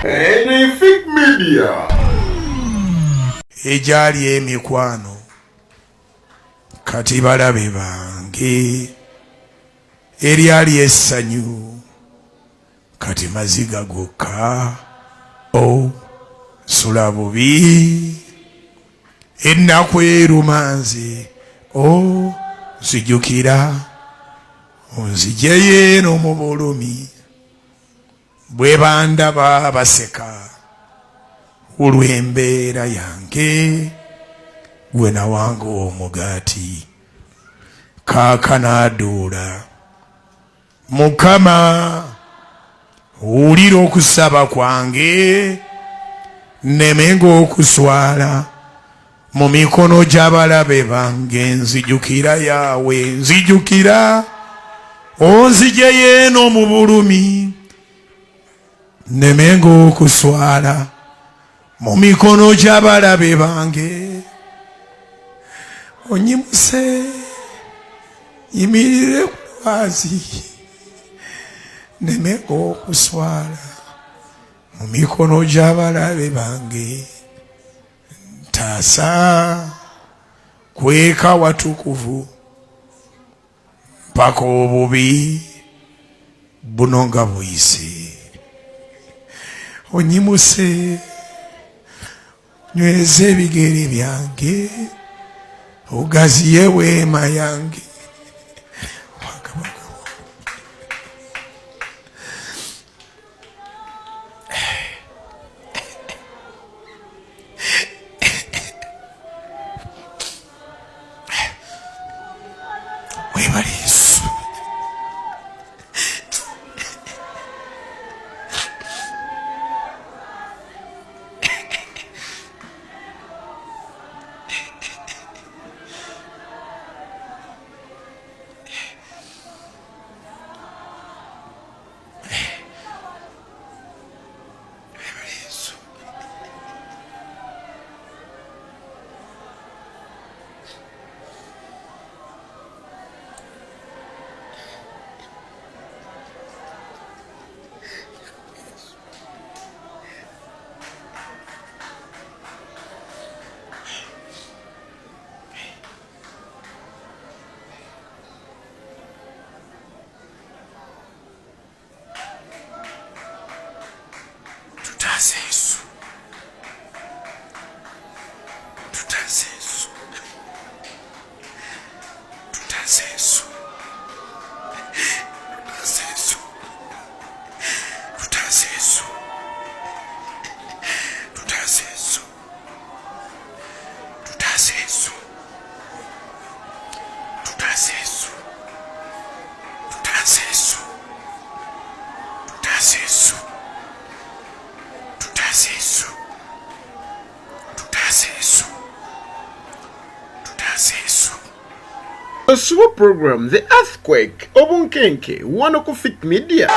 Anything Media. Ejali emikwano kati balabe bange eryali essanyu kati maziga gokka sula bubi ennaku erumanze nzijukira onzijeyo eno mu bulumi bwe bandaba baseka olw'embeera yange gwe nawanga omugaati kaakanaadduula Mukama wulira okusaba kwange nemenga okuswala mu mikono gy'abalabe bange nzijukira Yaawe nzijukira onzijeyo eno mu bulumi nemenga okuswala mu mikono gy'abalabe bange onyimuse yimirire ku lwazi nemenga okuswala mu mikono gy'abalabe bange ntaasa kweka watukuvu mpaka obubi buno nga buyise onyimuse nyweza ebigere byange ogaziye weema yange webale Yesu The super program, The Earthquake, Obunkenke, Wanoko Fit Media.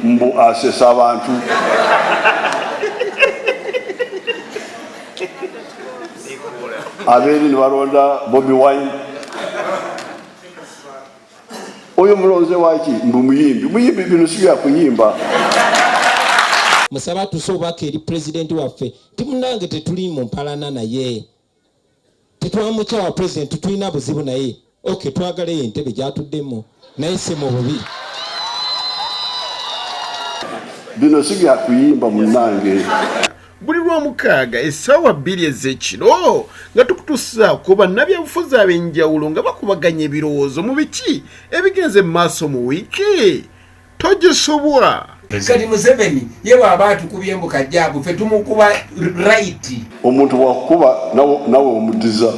Mbu asesa abantu aberi ni baronda Bobi Wine oyo mulonze waki mbu muyimbi bino sibya kuyimba musaba tusobaka eri president waffe timunange tetuli mu mpalana naye tetwamucha wa president tulina buzibu naye okay twagale entebe gyatuddemu naye se mu bubi bino sibya kuyimba munange buli lw'omukaaga essaawa 2 ez'ekiro nga tukutuusa ku bannabyabufuzi ab'enjawulo nga bakubaganya ebirowoozo mu biki ebigenze mu maaso mu wiiki togisobwa kati Museveni ye bw'aba atukubye mbu kajjaabu ffe tumukuba right omuntu bwakukuba nawe omudiza